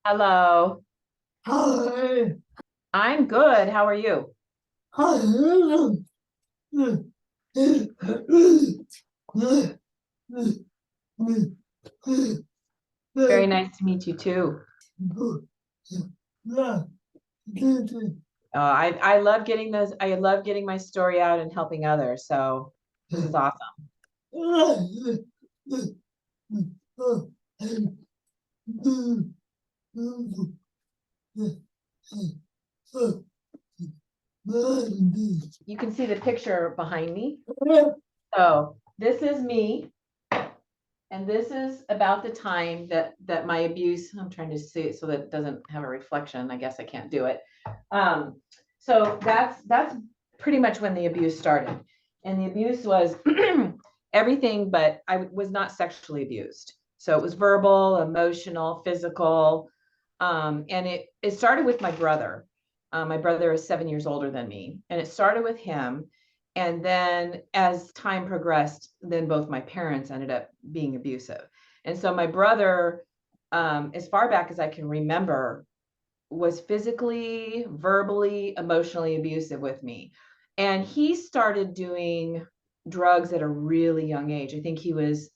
Hello. Hello. I'm good. How are you? Very nice to meet you too. I love getting those. I love getting my story out and helping others. So this is awesome. You can see the picture behind me. So this is me, and this is about the time that my abuse. I'm trying to see it so that it doesn't have a reflection. I guess I can't do it. Um, so that's pretty much when the abuse started, and the abuse was everything, but I was not sexually abused. So it was verbal, emotional, physical, and it started with my brother. My brother is 7 years older than me, and it started with him. And then as time progressed, then both my parents ended up being abusive. And so my brother, as far back as I can remember, was physically, verbally, emotionally abusive with me. And he started doing drugs at a really young age. I think he was,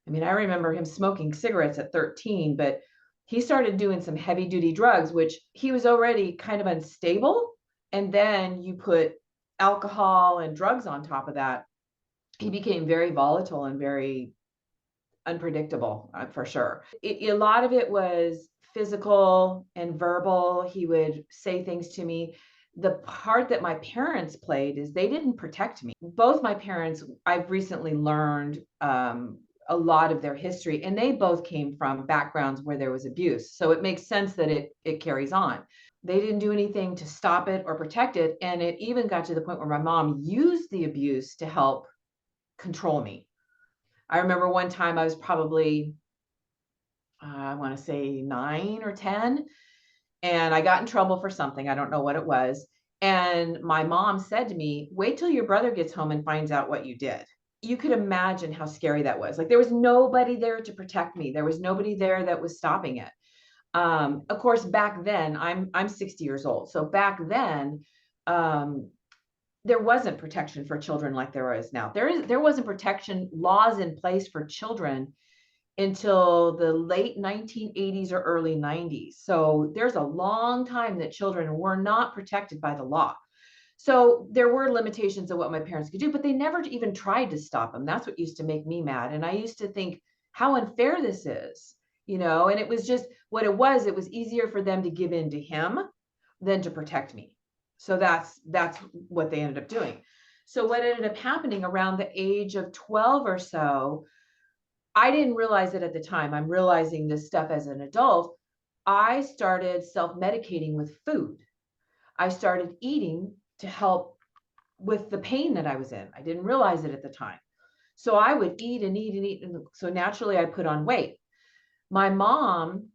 I mean, I remember him smoking cigarettes at 13, but he started doing some heavy duty drugs, which he was already kind of unstable. And then you put alcohol and drugs on top of that. He became very volatile and very unpredictable, for sure. A lot of it was physical and verbal. He would say things to me. The part that my parents played is they didn't protect me. Both my parents, I've recently learned a lot of their history, and they both came from backgrounds where there was abuse. So it makes sense that it carries on. They didn't do anything to stop it or protect it. And it even got to the point where my mom used the abuse to help control me. I remember one time I was probably, I want to say 9 or 10, and I got in trouble for something. I don't know what it was. And my mom said to me, wait till your brother gets home and finds out what you did. You could imagine how scary that was. Like there was nobody there to protect me. There was nobody there that was stopping it. Of course, back then, I'm 60 years old. So back then, um, there wasn't protection for children like there is now. There wasn't protection laws in place for children until the late 1980s or early 90s. So there's a long time that children were not protected by the law. So there were limitations of what my parents could do, but they never even tried to stop them. That's what used to make me mad. And I used to think how unfair this is, and it was just what it was easier for them to give in to him than to protect me. So that's what they ended up doing. So what ended up happening around the age of 12 or so, I didn't realize it at the time. I'm realizing this stuff as an adult. I started self-medicating with food. I started eating to help with the pain that I was in. I didn't realize it at the time. So I would eat and eat and eat. And so naturally I put on weight. My mom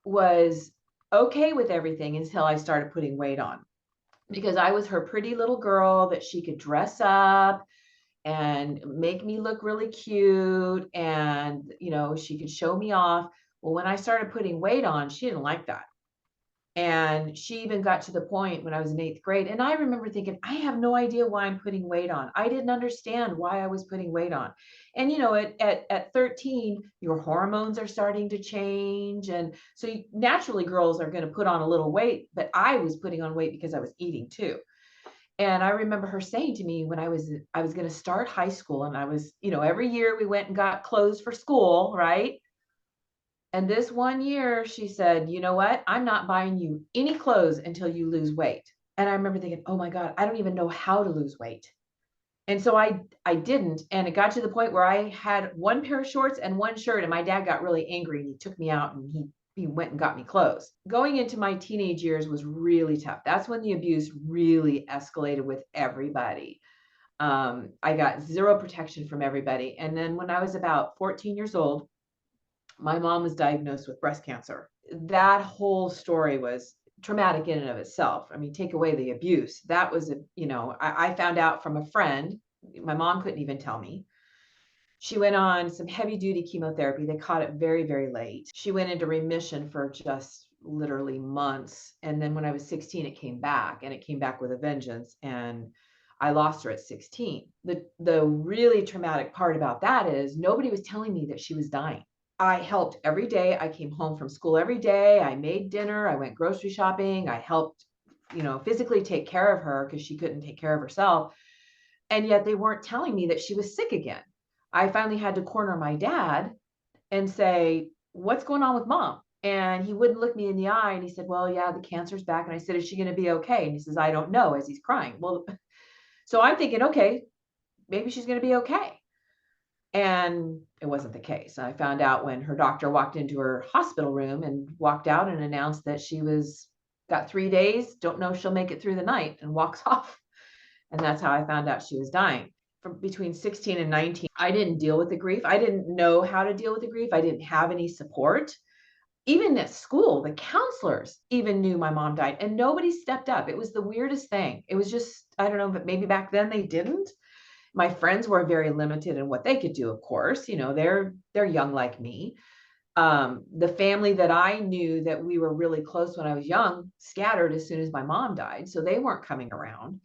was okay with everything until I started putting weight on, because I was her pretty little girl that she could dress up and make me look really cute, and she could show me off. Well, when I started putting weight on, she didn't like that. And she even got to the point when I was in 8th grade, and I remember thinking, I have no idea why I'm putting weight on. I didn't understand why I was putting weight on. And at 13, your hormones are starting to change, and so naturally girls are going to put on a little weight, but I was putting on weight because I was eating too. And I remember her saying to me when I was going to start high school, and I was, every year we went and got clothes for school, right? And this one year she said, you know what? I'm not buying you any clothes until you lose weight. And I remember thinking, oh my God, I don't even know how to lose weight. And so I didn't. And it got to the point where I had one pair of shorts and one shirt, and my dad got really angry and he took me out and he went and got me clothes. Going into my teenage years was really tough. That's when the abuse really escalated with everybody. I got zero protection from everybody. And then when I was about 14 years old, my mom was diagnosed with breast cancer. That whole story was traumatic in and of itself. I mean, take away the abuse. That was, I found out from a friend. My mom couldn't even tell me. She went on some heavy duty chemotherapy. They caught it very, very late. She went into remission for just literally months. And then when I was 16, it came back, and it came back with a vengeance. And I lost her at 16. The really traumatic part about that is nobody was telling me that she was dying. I helped every day. I came home from school every day. I made dinner. I went grocery shopping. I helped, physically take care of her because she couldn't take care of herself. And yet they weren't telling me that she was sick again. I finally had to corner my dad and say, "What's going on with mom?" And he wouldn't look me in the eye. And he said, "Well, yeah, the cancer's back." And I said, "Is she going to be okay?" And he says, "I don't know," as he's crying. Well, so I'm thinking, okay, maybe she's going to be okay. And it wasn't the case. I found out when her doctor walked into her hospital room and walked out and announced that she got 3 days, don't know if she'll make it through the night, and walks off. And that's how I found out she was dying. From between 16 and 19, I didn't deal with the grief. I didn't know how to deal with the grief. I didn't have any support. Even at school, the counselors even knew my mom died, and nobody stepped up. It was the weirdest thing. It was just, I don't know, but maybe back then they didn't. My friends were very limited in what they could do, of course. They're young like me. The family that I knew that we were really close when I was young scattered as soon as my mom died, so they weren't coming around.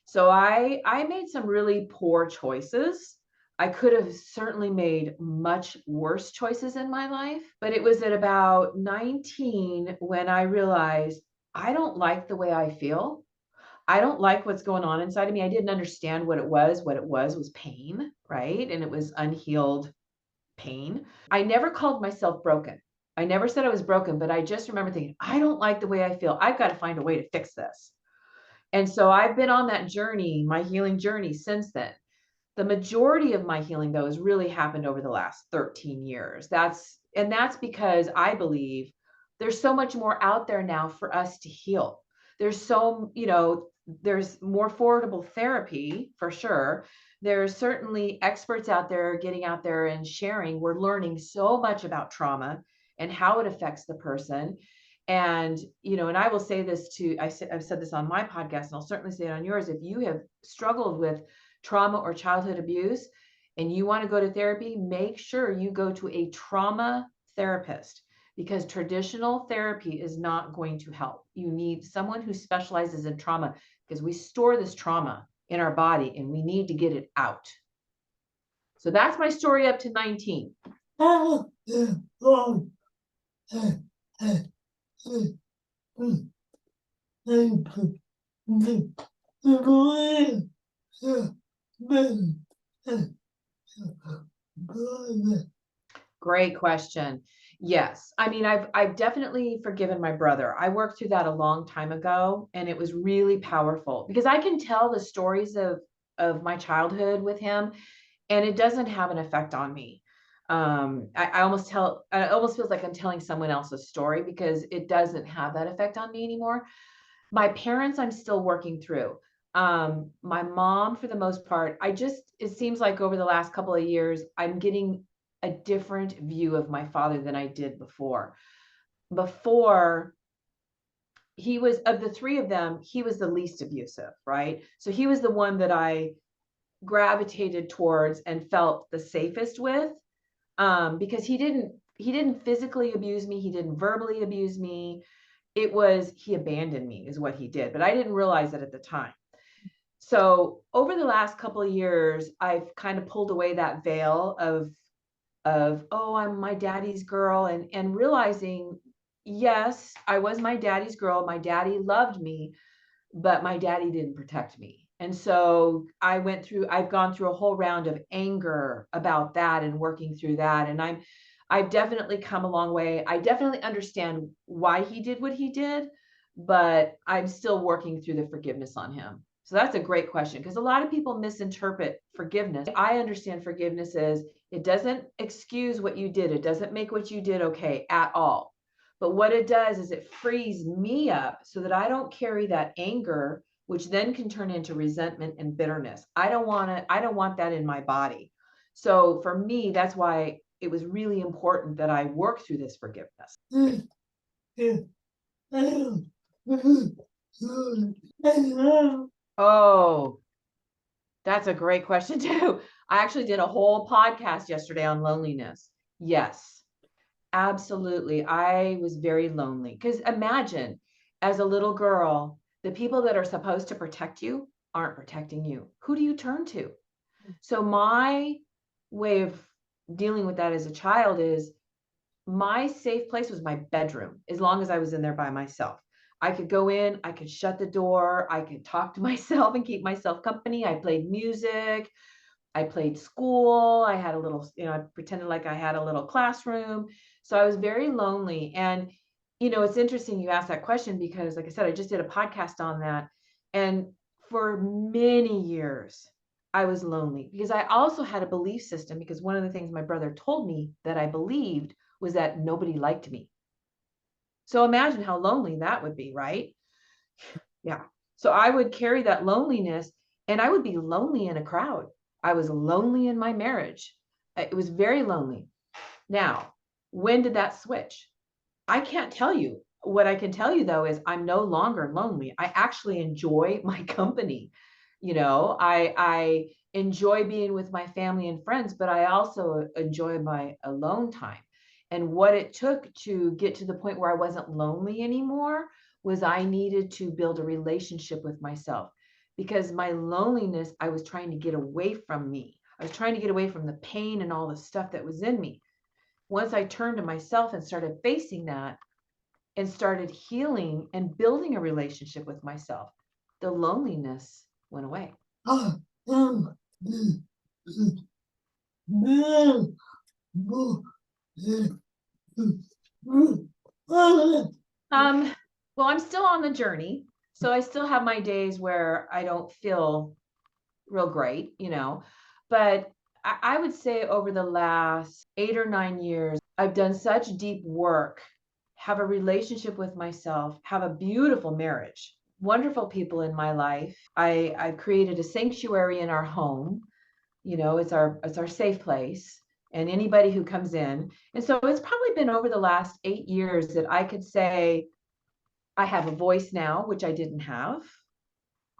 So I made some really poor choices. I could have certainly made much worse choices in my life, but it was at about 19 when I realized I don't like the way I feel. I don't like what's going on inside of me. I didn't understand what it was. What it was pain, right? And it was unhealed pain. I never called myself broken. I never said I was broken, but I just remember thinking, I don't like the way I feel. I've got to find a way to fix this. And so I've been on that journey, my healing journey since then. The majority of my healing, though, has really happened over the last 13 years. That's because I believe there's so much more out there now for us to heal. There's more affordable therapy for sure. There's certainly experts out there getting out there and sharing. We're learning so much about trauma and how it affects the person. And, and I will say this too, I've said this on my podcast, and I'll certainly say it on yours. If you have struggled with trauma or childhood abuse and you want to go to therapy, make sure you go to a trauma therapist, because traditional therapy is not going to help. You need someone who specializes in trauma, because we store this trauma in our body and we need to get it out. So that's my story up to 19. Great question. Yes. I mean, I've definitely forgiven my brother. I worked through that a long time ago, and it was really powerful because I can tell the stories of my childhood with him, and it doesn't have an effect on me. I almost it almost feels like I'm telling someone else's story because it doesn't have that effect on me anymore. My parents, I'm still working through. My mom, for the most part, it seems like over the last couple of years, I'm getting a different view of my father than I did before. Before, he was, of the three of them, he was the least abusive, right? So he was the one that I gravitated towards and felt the safest with, because he didn't physically abuse me. He didn't verbally abuse me. It was, he abandoned me is what he did, but I didn't realize it at the time. So over the last couple of years, I've kind of pulled away that veil of, oh, I'm my daddy's girl, and realizing, yes, I was my daddy's girl. My daddy loved me, but my daddy didn't protect me. And so I've gone through a whole round of anger about that and working through that. And I've definitely come a long way. I definitely understand why he did what he did, but I'm still working through the forgiveness on him. So that's a great question, because a lot of people misinterpret forgiveness. I understand forgiveness as it doesn't excuse what you did. It doesn't make what you did okay at all. But what it does is it frees me up so that I don't carry that anger, which then can turn into resentment and bitterness. I don't want that in my body. So for me, that's why it was really important that I work through this forgiveness. Oh, that's a great question too. I actually did a whole podcast yesterday on loneliness. Yes, absolutely. I was very lonely because imagine as a little girl, the people that are supposed to protect you aren't protecting you. Who do you turn to? So my way of dealing with that as a child is my safe place was my bedroom, as long as I was in there by myself. I could go in, I could shut the door, I could talk to myself and keep myself company. I played music, I played school. I had a little, I pretended like I had a little classroom. So I was very lonely. And, it's interesting you asked that question because, like I said, I just did a podcast on that. And for many years, I was lonely because I also had a belief system. Because one of the things my brother told me that I believed was that nobody liked me. So imagine how lonely that would be, right? Yeah. So I would carry that loneliness and I would be lonely in a crowd. I was lonely in my marriage. It was very lonely. Now, when did that switch? I can't tell you. What I can tell you though is I'm no longer lonely. I actually enjoy my company. I enjoy being with my family and friends, but I also enjoy my alone time. And what it took to get to the point where I wasn't lonely anymore was I needed to build a relationship with myself because my loneliness, I was trying to get away from me. I was trying to get away from the pain and all the stuff that was in me. Once I turned to myself and started facing that and started healing and building a relationship with myself, the loneliness went away. Well, I'm still on the journey. So I still have my days where I don't feel real great, but I would say over the last 8 or 9 years, I've done such deep work, have a relationship with myself, have a beautiful marriage, wonderful people in my life. I've created a sanctuary in our home. It's our safe place. And anybody who comes in. And so it's probably been over the last 8 years that I could say I have a voice now, which I didn't have,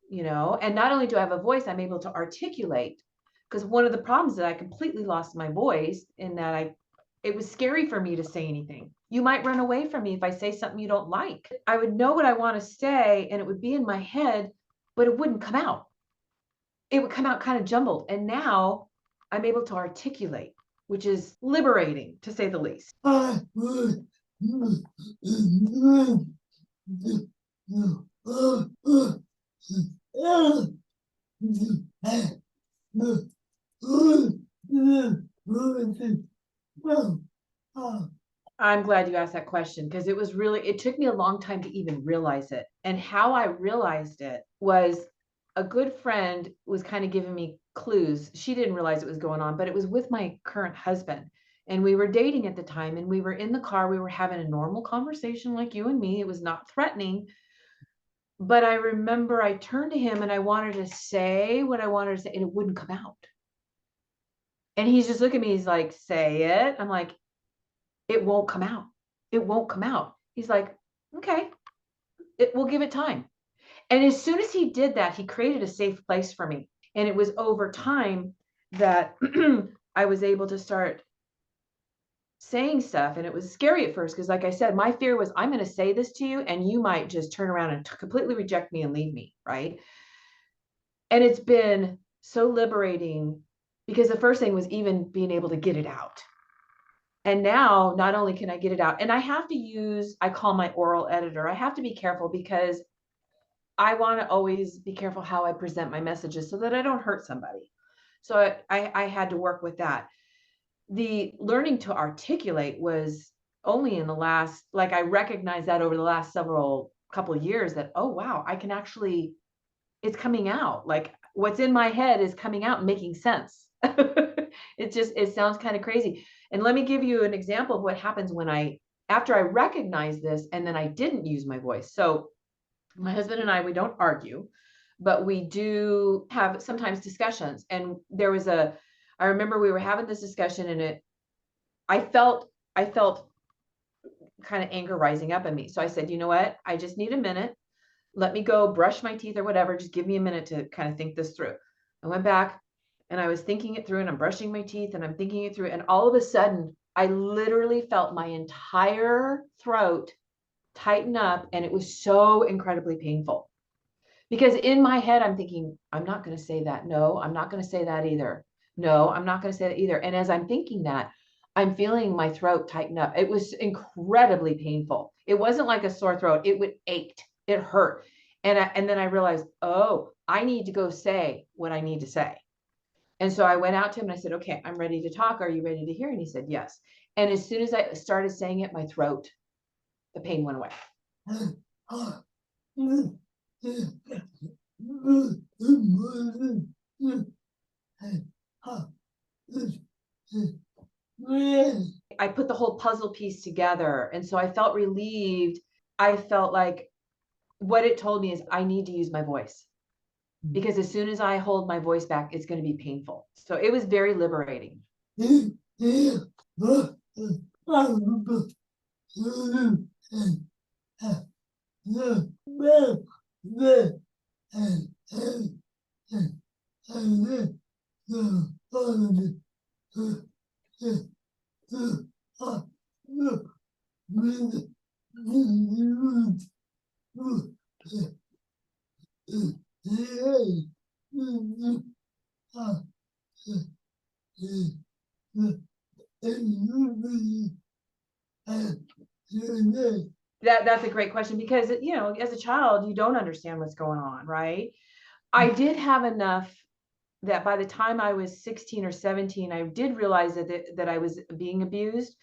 and not only do I have a voice, I'm able to articulate. Because one of the problems is that I completely lost my voice in that it was scary for me to say anything. You might run away from me if I say something you don't like. I would know what I want to say and it would be in my head, but it wouldn't come out. It would come out kind of jumbled. And now I'm able to articulate, which is liberating to say the least. I'm glad you asked that question because it took me a long time to even realize it. And how I realized it was a good friend was kind of giving me clues. She didn't realize it was going on, but it was with my current husband. And we were dating at the time and we were in the car. We were having a normal conversation like you and me. It was not threatening. But I remember I turned to him and I wanted to say what I wanted to say and it wouldn't come out. And he's just looking at me. He's like, say it. I'm like, it won't come out. It won't come out. He's like, okay, we'll give it time. And as soon as he did that, he created a safe place for me. And it was over time that I was able to start saying stuff. And it was scary at first because, like I said, my fear was I'm going to say this to you and you might just turn around and completely reject me and leave me. Right. And it's been so liberating because the first thing was even being able to get it out. And now not only can I get it out, and I call my oral editor. I have to be careful because I want to always be careful how I present my messages so that I don't hurt somebody. So I had to work with that. The learning to articulate was only in the last, like I recognized that over the last couple of years that, oh, wow, it's coming out. Like what's in my head is coming out and making sense. It sounds kind of crazy. And let me give you an example of what happens after I recognize this and then I didn't use my voice. So my husband and we don't argue, but we do have sometimes discussions. And I remember we were having this discussion and I felt kind of anger rising up in me. So I said, you know what? I just need a minute. Let me go brush my teeth or whatever. Just give me a minute to kind of think this through. I went back. And I was thinking it through, and I'm brushing my teeth and I'm thinking it through. And all of a sudden, I literally felt my entire throat tighten up, and it was so incredibly painful. Because in my head, I'm thinking, I'm not going to say that. No, I'm not going to say that either. No, I'm not going to say that either. And as I'm thinking that, I'm feeling my throat tighten up. It was incredibly painful. It wasn't like a sore throat. It would ached. It hurt. And then I realized, oh, I need to go say what I need to say. And so I went out to him and I said, okay, I'm ready to talk. Are you ready to hear? And he said, yes. And as soon as I started saying it, my throat, the pain went away. I put the whole puzzle piece together. And so I felt relieved. I felt like what it told me is I need to use my voice, because as soon as I hold my voice back, it's going to be painful. So it was very liberating. That's a great question, because, as a child, you don't understand what's going on, right? I did have enough that by the time I was 16 or 17, I did realize that I was being abused,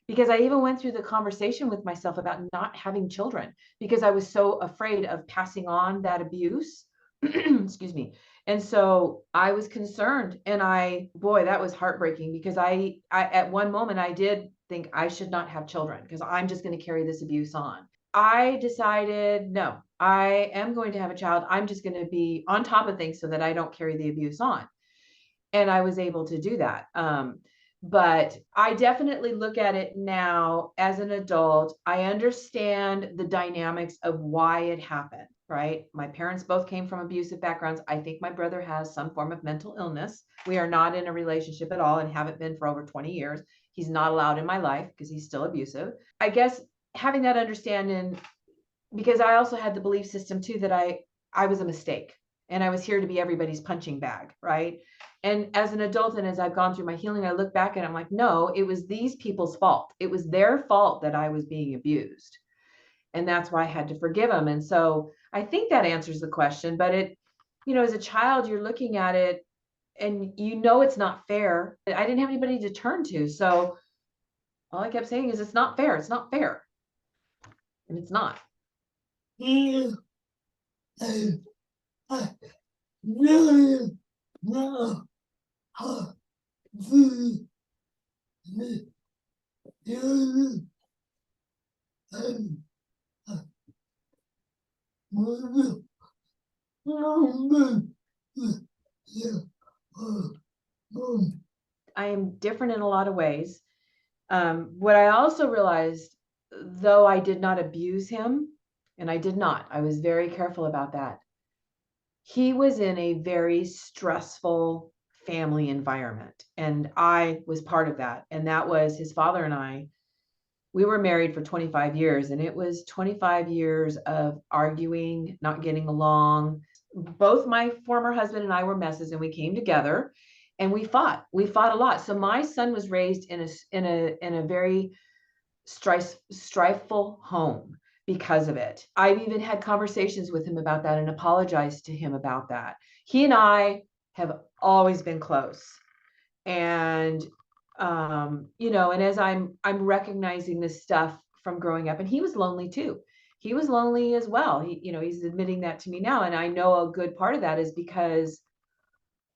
because I even went through the conversation with myself about not having children, because I was so afraid of passing on that abuse. Excuse me. And so I was concerned, and boy, that was heartbreaking, because I at one moment I did think I should not have children because I'm just going to carry this abuse on. I decided, no, I am going to have a child. I'm just going to be on top of things so that I don't carry the abuse on. And I was able to do that. But I definitely look at it now as an adult. I understand the dynamics of why it happened, right? My parents both came from abusive backgrounds. I think my brother has some form of mental illness. We are not in a relationship at all and haven't been for over 20 years. He's not allowed in my life because he's still abusive. I guess having that understanding, because I also had the belief system too that I was a mistake and I was here to be everybody's punching bag, right? And as an adult, and as I've gone through my healing, I look back and I'm like, no, it was these people's fault. It was their fault that I was being abused. And that's why I had to forgive them. And so I think that answers the question. But as a child, you're looking at it and it's not fair. I didn't have anybody to turn to. So all I kept saying is, it's not fair. It's not fair. And it's not. I really know how to use I am different in a lot of ways. What I also realized, though I did not abuse him, and I did not, I was very careful about that. He was in a very stressful family environment, and I was part of that. And that was his father and I. We were married for 25 years, and it was 25 years of arguing, not getting along. Both my former husband and I were messes, and we came together and we fought. We fought a lot. So my son was raised in a very strifeful home because of it. I've even had conversations with him about that and apologized to him about that. He and I have always been close. And and as I'm recognizing this stuff from growing up, and he was lonely too. He was lonely as well. He's admitting that to me now. And I know a good part of that is because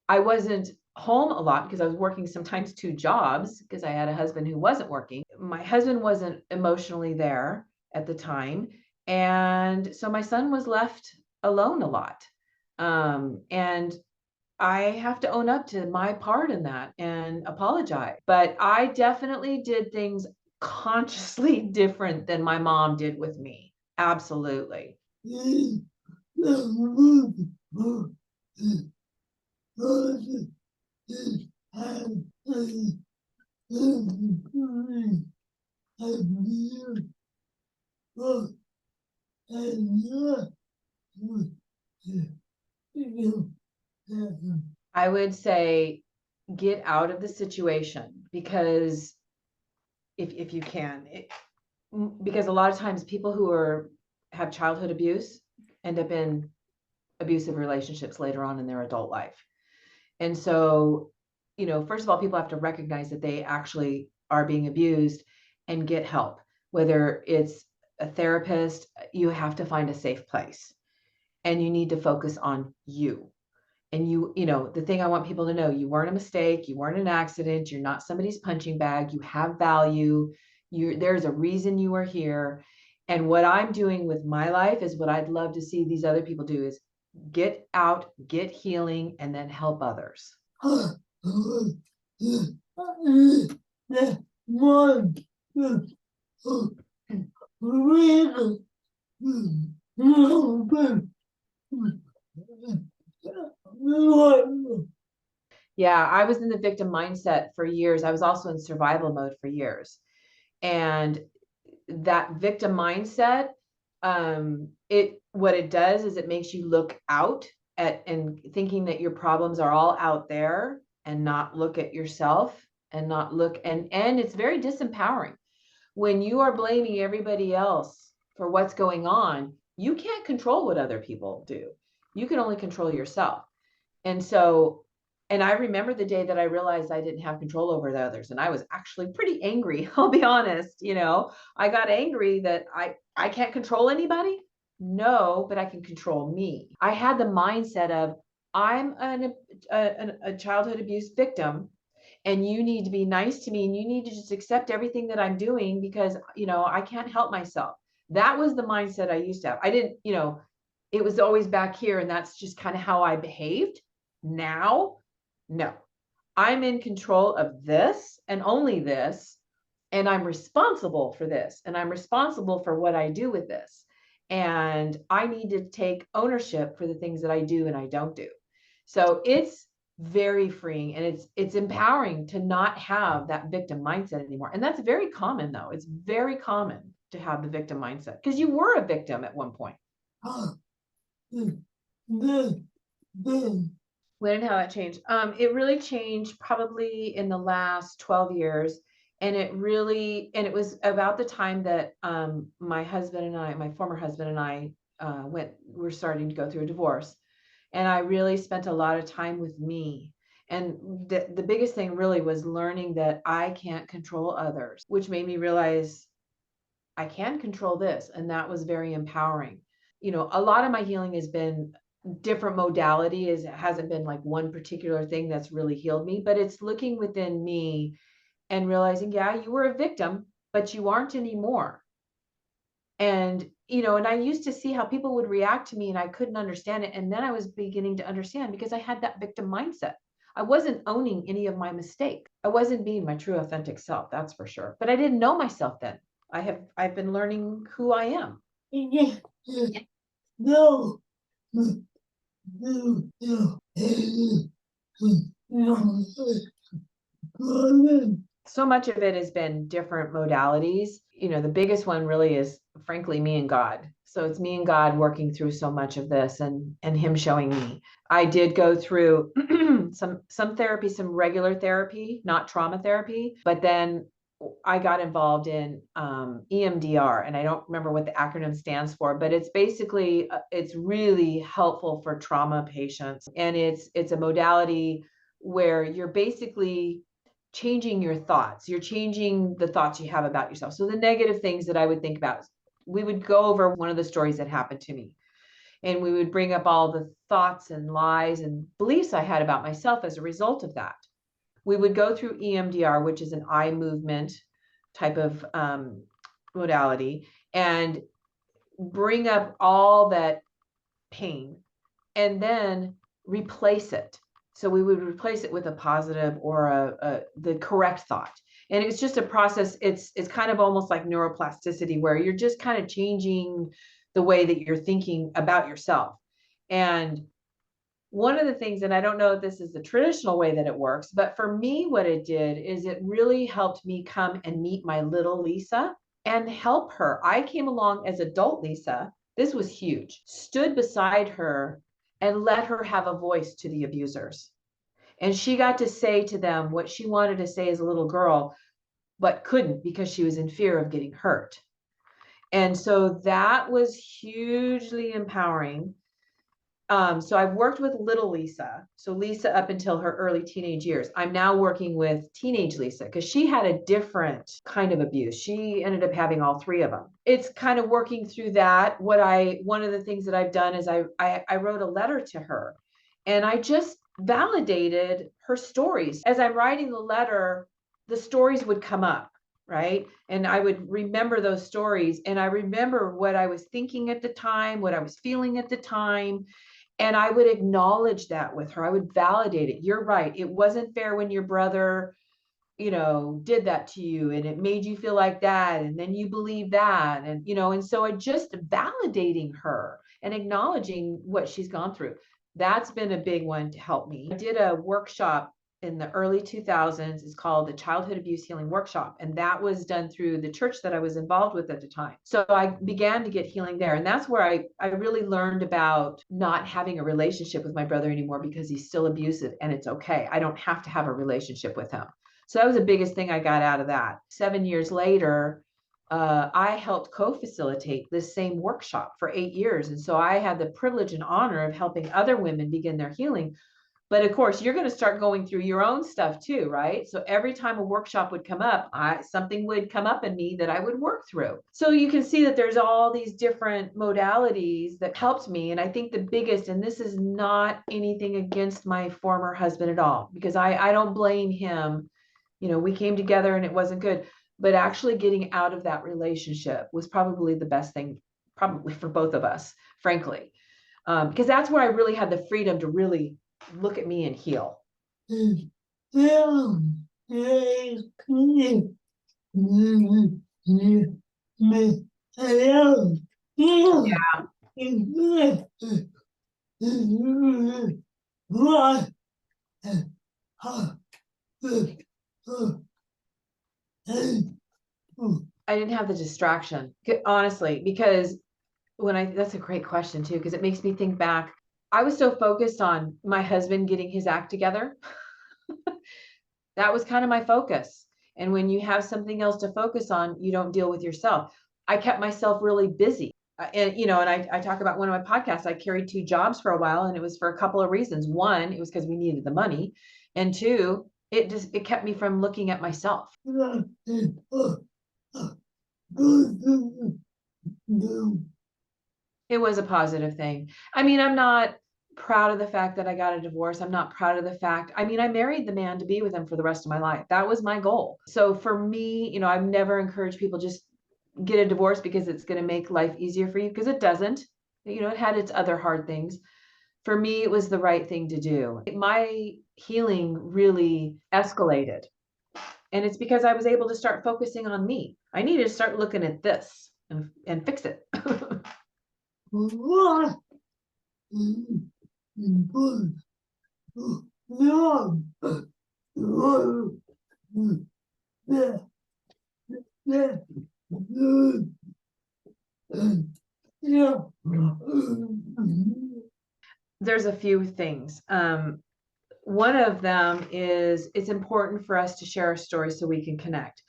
I wasn't home a lot, because I was working sometimes 2 jobs because I had a husband who wasn't working. My husband wasn't emotionally there at the time. And so my son was left alone a lot. And I have to own up to my part in that and apologize. But I definitely did things consciously different than my mom did with me. Absolutely. I would say get out of the situation, because if you can, because a lot of times people who have childhood abuse end up in abusive relationships later on in their adult life. And so, first of all, people have to recognize that they actually are being abused and get help. Whether it's a therapist, you have to find a safe place, and you need to focus on you. And the thing I want people to know, you weren't a mistake, you weren't an accident, you're not somebody's punching bag, you have value, there's a reason you are here. And what I'm doing with my life is what I'd love to see these other people do, is get out, get healing, and then help others. Yeah, I was in the victim mindset for years. I was also in survival mode for years. And that victim mindset, what it does is it makes you look out at and thinking that your problems are all out there, and not look at yourself, and not look, and it's very disempowering. When you are blaming everybody else for what's going on, you can't control what other people do. You can only control yourself. And so, and I remember the day that I realized I didn't have control over the others. And I was actually pretty angry. I'll be honest. I got angry that I can't control anybody. No, but I can control me. I had the mindset of, I'm a childhood abuse victim, and you need to be nice to me, and you need to just accept everything that I'm doing, because, I can't help myself. That was the mindset I used to have. I didn't, it was always back here, and that's just kind of how I behaved. Now, no, I'm in control of this and only this, and I'm responsible for this, and I'm responsible for what I do with this. And I need to take ownership for the things that I do and I don't do. So it's very freeing, and it's empowering to not have that victim mindset anymore. And that's very common, though. It's very common to have the victim mindset, because you were a victim at one point. When and how that changed? It really changed probably in the last 12 years. And it was about the time that my former husband and I were starting to go through a divorce. And I really spent a lot of time with me. And the biggest thing really was learning that I can't control others, which made me realize I can control this. And that was very empowering. A lot of my healing has been different modality. It hasn't been like one particular thing that's really healed me, but it's looking within me and realizing, yeah, you were a victim, but you aren't anymore. And, and I used to see how people would react to me, and I couldn't understand it. And then I was beginning to understand, because I had that victim mindset. I wasn't owning any of my mistakes. I wasn't being my true authentic self, that's for sure. But I didn't know myself then. I've been learning who I am. No. So much of it has been different modalities. The biggest one really is, frankly, me and God. So it's me and God working through so much of this, and him showing me. I did go through some therapy, some regular therapy, not trauma therapy, but then I got involved in EMDR, and I don't remember what the acronym stands for, but it's basically, it's really helpful for trauma patients. And it's a modality where you're basically changing your thoughts. You're changing the thoughts you have about yourself. So the negative things that I would think about, we would go over one of the stories that happened to me, and we would bring up all the thoughts and lies and beliefs I had about myself as a result of that. We would go through EMDR, which is an eye movement type of modality, and bring up all that pain, and then replace it. So we would replace it with a positive or the correct thought. And it's just a process. It's kind of almost like neuroplasticity, where you're just kind of changing the way that you're thinking about yourself. And one of the things, and I don't know if this is the traditional way that it works, but for me, what it did is it really helped me come and meet my little Lisa and help her. I came along as adult Lisa. This was huge. Stood beside her and let her have a voice to the abusers. And she got to say to them what she wanted to say as a little girl, but couldn't because she was in fear of getting hurt. And so that was hugely empowering. So I've worked with little Lisa. So Lisa up until her early teenage years. I'm now working with teenage Lisa because she had a different kind of abuse. She ended up having all three of them. It's kind of working through that. One of the things that I've done is I wrote a letter to her and I just validated her stories. As I'm writing the letter, the stories would come up, right? And I would remember those stories and I remember what I was thinking at the time, what I was feeling at the time. And I would acknowledge that with her. I would validate it. You're right. It wasn't fair when your brother, did that to you and it made you feel like that. And then you believe that. And so I just validating her and acknowledging what she's gone through. That's been a big one to help me. I did a workshop in the early 2000s. It's called the Childhood Abuse Healing Workshop. And that was done through the church that I was involved with at the time. So I began to get healing there. And that's where I really learned about not having a relationship with my brother anymore because he's still abusive and it's okay. I don't have to have a relationship with him. So that was the biggest thing I got out of that. 7 years later, I helped co-facilitate this same workshop for 8 years. And so I had the privilege and honor of helping other women begin their healing. But of course, you're going to start going through your own stuff too, right? So every time a workshop would come up, something would come up in me that I would work through. So you can see that there's all these different modalities that helped me. And I think the biggest, and this is not anything against my former husband at all, because I don't blame him. We came together and it wasn't good, but actually getting out of that relationship was probably the best thing, probably for both of us, frankly, because that's where I really had the freedom to really look at me and heal. I didn't have the distraction, honestly, because that's a great question too, because it makes me think back. I was so focused on my husband getting his act together. That was kind of my focus. And when you have something else to focus on, you don't deal with yourself. I kept myself really busy. And I talk about one of my podcasts, I carried 2 jobs for a while and it was for a couple of reasons. One, it was because we needed the money. And two, it kept me from looking at myself. It was a positive thing. I mean, I'm not proud of the fact that I got a divorce. I'm not proud of the fact. I mean, I married the man to be with him for the rest of my life. That was my goal. So for me, I've never encouraged people just get a divorce because it's going to make life easier for you, because it doesn't. It had its other hard things. For me, it was the right thing to do. My healing really escalated. And it's because I was able to start focusing on me. I needed to start looking at this and fix it. There's a few things. One of them is it's important for us to share our stories so we can connect.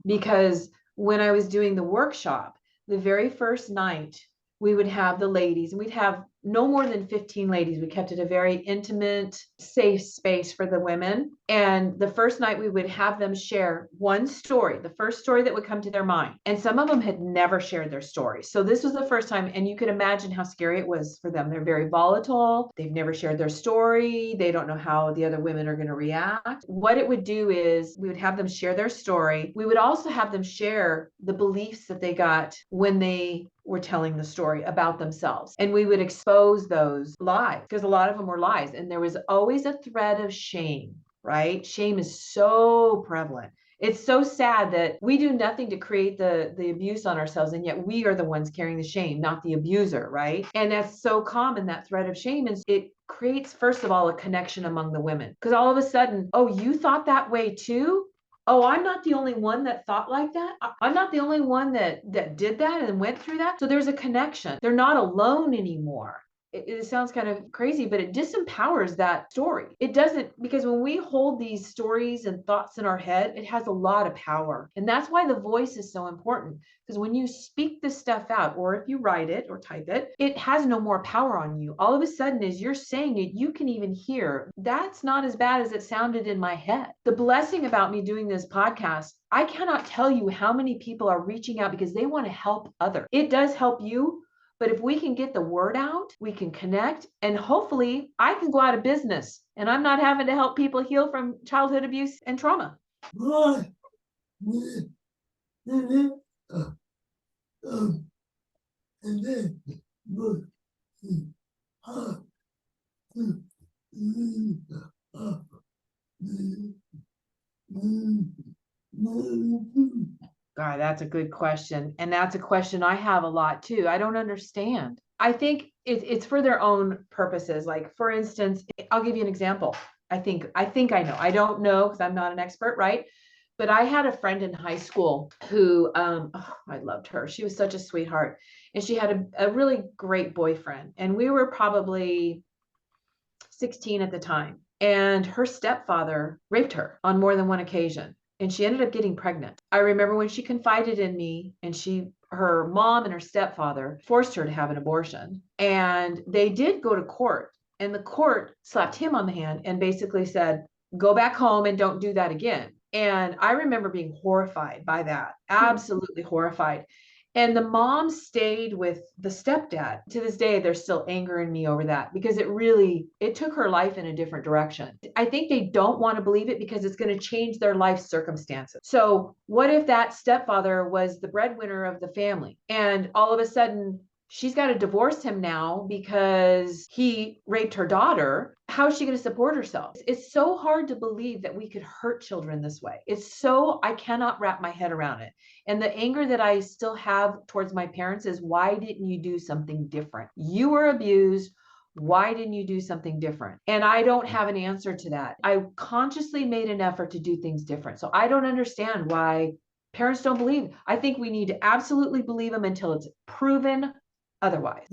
Because when I was doing the workshop, the very first night, we would have the ladies, and we'd have no more than 15 ladies. We kept it a very intimate, safe space for the women. And the first night we would have them share one story, the first story that would come to their mind. And some of them had never shared their story. So this was the first time, and you could imagine how scary it was for them. They're very volatile. They've never shared their story. They don't know how the other women are going to react. What it would do is we would have them share their story. We would also have them share the beliefs that they got when they were telling the story about themselves. And we would expose those lies, because a lot of them were lies. And there was always a thread of shame, right? Shame is so prevalent. It's so sad that we do nothing to create the abuse on ourselves, and yet we are the ones carrying the shame, not the abuser, right? And that's so common, that thread of shame, is it creates, first of all, a connection among the women. Because all of a sudden, oh, you thought that way too? Oh, I'm not the only one that thought like that. I'm not the only one that did that and went through that. So there's a connection. They're not alone anymore. It sounds kind of crazy, but it disempowers that story. It doesn't, because when we hold these stories and thoughts in our head, it has a lot of power. And that's why the voice is so important. Because when you speak this stuff out, or if you write it or type it, it has no more power on you. All of a sudden, as you're saying it, you can even hear, that's not as bad as it sounded in my head. The blessing about me doing this podcast, I cannot tell you how many people are reaching out because they want to help others. It does help you. But if we can get the word out, we can connect, and hopefully I can go out of business and I'm not having to help people heal from childhood abuse and trauma. God, that's a good question. And that's a question I have a lot too. I don't understand. I think it's for their own purposes. Like, for instance, I'll give you an example. I think I know. I don't know because I'm not an expert, right? But I had a friend in high school who, I loved her. She was such a sweetheart. And she had a really great boyfriend. And we were probably 16 at the time. And her stepfather raped her on more than one occasion. And she ended up getting pregnant. I remember when she confided in me, and her mom and her stepfather forced her to have an abortion. And they did go to court. And the court slapped him on the hand and basically said, go back home and don't do that again. And I remember being horrified by that, absolutely horrified. And the mom stayed with the stepdad. To this day, there's still anger in me over that because it took her life in a different direction. I think they don't want to believe it because it's going to change their life circumstances. So what if that stepfather was the breadwinner of the family and all of a sudden she's got to divorce him now because he raped her daughter? How is she going to support herself? It's so hard to believe that we could hurt children this way. I cannot wrap my head around it. And the anger that I still have towards my parents is, why didn't you do something different? You were abused. Why didn't you do something different? And I don't have an answer to that. I consciously made an effort to do things different. So I don't understand why parents don't believe. I think we need to absolutely believe them until it's proven otherwise.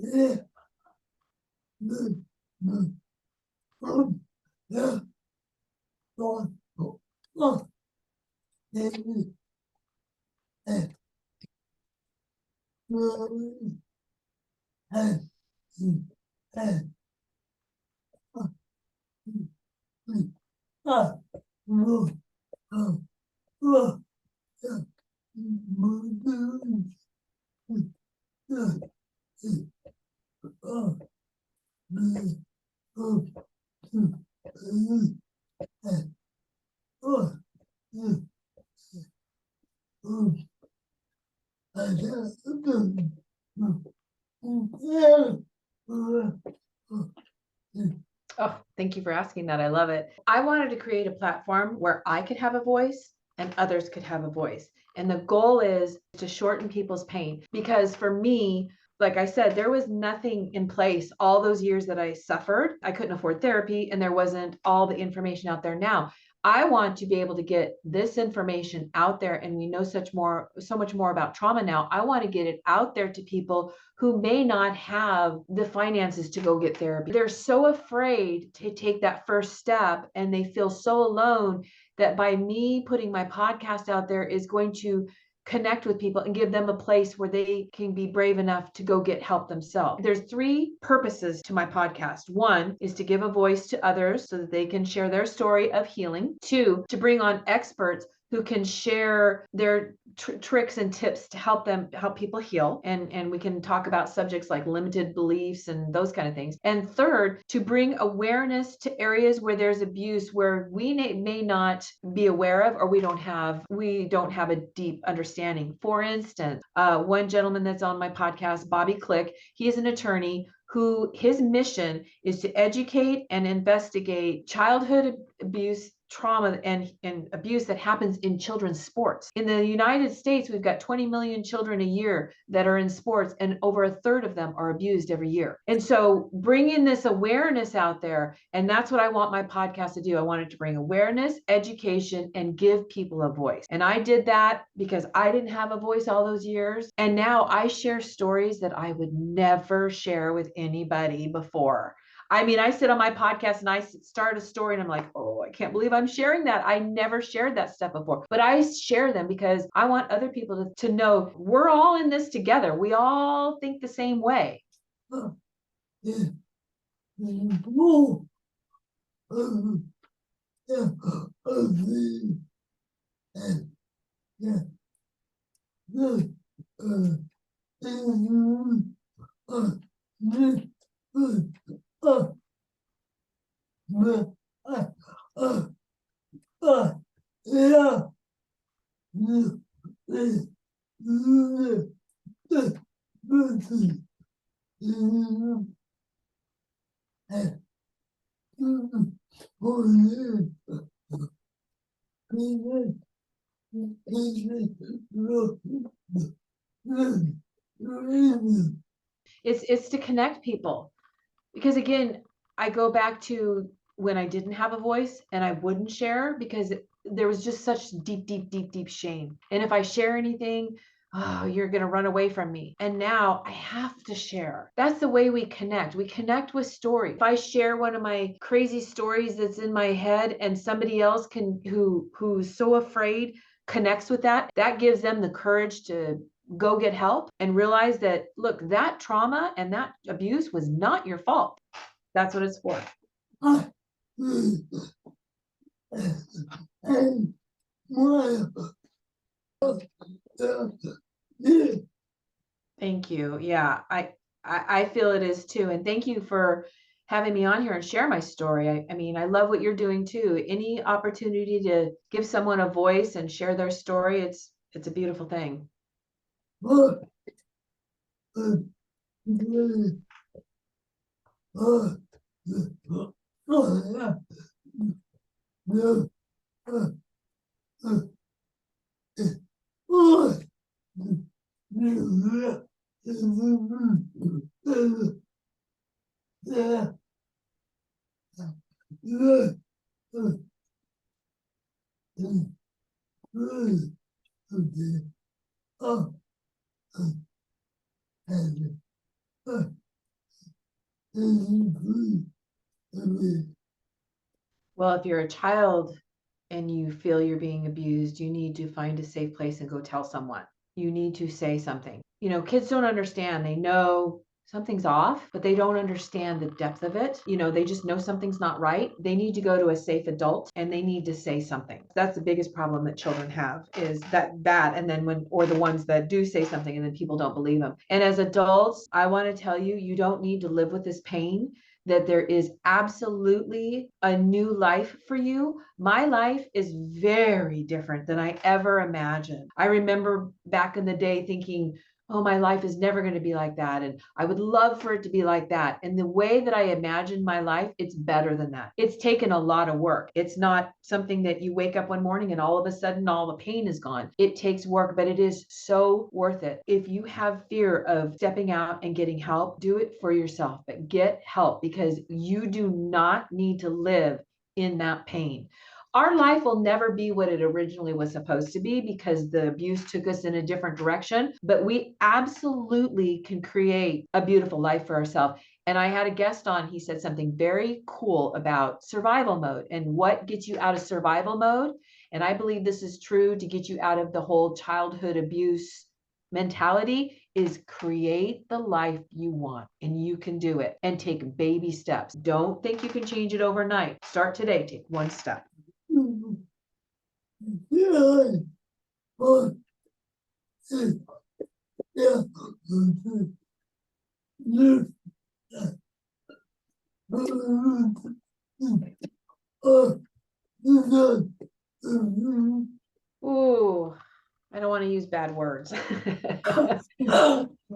Oh, thank you for asking that. I love it. I wanted to create a platform where I could have a voice and others could have a voice. And the goal is to shorten people's pain. Because for me, like I said, there was nothing in place all those years that I suffered. I couldn't afford therapy, and there wasn't all the information out there now. I want to be able to get this information out there, and we know so much more about trauma now. I want to get it out there to people who may not have the finances to go get therapy. They're so afraid to take that first step, and they feel so alone that by me putting my podcast out there is going to connect with people and give them a place where they can be brave enough to go get help themselves. There's 3 purposes to my podcast. 1 is to give a voice to others so that they can share their story of healing. 2, to bring on experts who can share their tricks and tips to help people heal. And we can talk about subjects like limited beliefs and those kind of things. And 3rd, to bring awareness to areas where there's abuse, where we may not be aware of, or we don't have a deep understanding. For instance, one gentleman that's on my podcast, Bobby Click, he is an attorney who his mission is to educate and investigate childhood abuse trauma and abuse that happens in children's sports. In the United States, we've got 20 million children a year that are in sports, and over a third of them are abused every year. And so bringing this awareness out there, and that's what I want my podcast to do. I wanted to bring awareness, education, and give people a voice. And I did that because I didn't have a voice all those years. And now I share stories that I would never share with anybody before. I mean, I sit on my podcast and I start a story and I'm like, oh, I can't believe I'm sharing that. I never shared that stuff before, but I share them because I want other people to know we're all in this together. We all think the same way. It's to connect people. Because again, I go back to when I didn't have a voice and I wouldn't share because there was just such deep shame. And if I share anything, oh, you're going to run away from me. And now I have to share. That's the way we connect. We connect with story. If I share one of my crazy stories that's in my head and somebody else who's so afraid connects with that, that gives them the courage to go get help and realize that, look, that trauma and that abuse was not your fault. That's what it's for. Thank you. Yeah, I feel it is too. And thank you for having me on here and share my story. I mean, I love what you're doing too. Any opportunity to give someone a voice and share their story, it's a beautiful thing. Well, if you're a child and you feel you're being abused, you need to find a safe place and go tell someone. You need to say something. You know, kids don't understand. They know something's off, but they don't understand the depth of it. You know, they just know something's not right. They need to go to a safe adult and they need to say something. That's the biggest problem that children have, is that. And then or the ones that do say something and then people don't believe them. And as adults, I want to tell you, you don't need to live with this pain, that there is absolutely a new life for you. My life is very different than I ever imagined. I remember back in the day thinking, oh, my life is never going to be like that. And I would love for it to be like that. And the way that I imagined my life, it's better than that. It's taken a lot of work. It's not something that you wake up one morning and all of a sudden all the pain is gone. It takes work, but it is so worth it. If you have fear of stepping out and getting help, do it for yourself, but get help, because you do not need to live in that pain. Our life will never be what it originally was supposed to be because the abuse took us in a different direction, but we absolutely can create a beautiful life for ourselves. And I had a guest on, he said something very cool about survival mode and what gets you out of survival mode. And I believe this is true to get you out of the whole childhood abuse mentality, is create the life you want, and you can do it, and take baby steps. Don't think you can change it overnight. Start today, take one step. Ooh, I don't want to use bad words.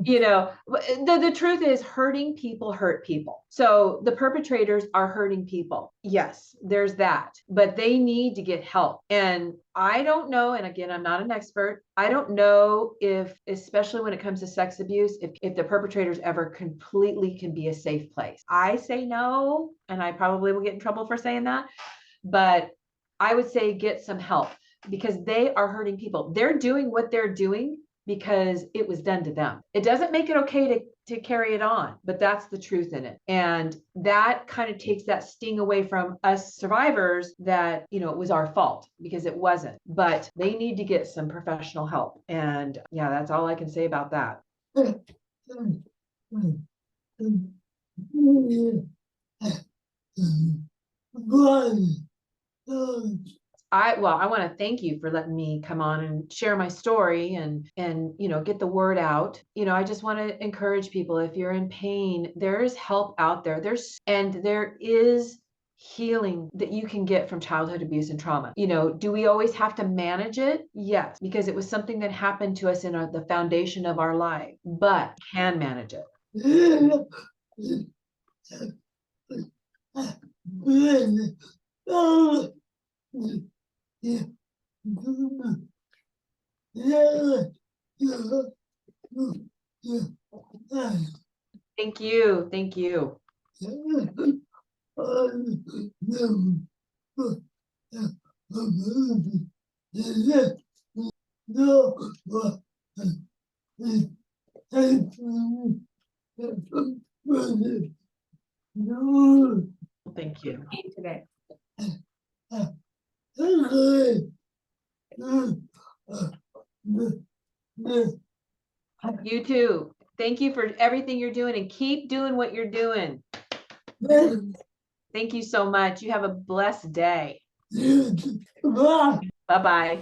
The truth is hurting people hurt people. So the perpetrators are hurting people. Yes, there's that, but they need to get help. And I don't know. And again, I'm not an expert. I don't know if, especially when it comes to sex abuse, if the perpetrators ever completely can be a safe place. I say no, and I probably will get in trouble for saying that, but I would say get some help because they are hurting people. They're doing what they're doing because it was done to them. It doesn't make it okay to carry it on, but that's the truth in it. And that kind of takes that sting away from us survivors that, it was our fault because it wasn't, but they need to get some professional help. And yeah, that's all I can say about that. I want to thank you for letting me come on and share my story and get the word out. I just want to encourage people, if you're in pain, there is help out there. There is healing that you can get from childhood abuse and trauma. Do we always have to manage it? Yes, because it was something that happened to us in the foundation of our life, but can manage it. Thank you. Thank you. Thank you. Today. You too. Thank you for everything you're doing and keep doing what you're doing. Thank you so much. You have a blessed day. Bye-bye.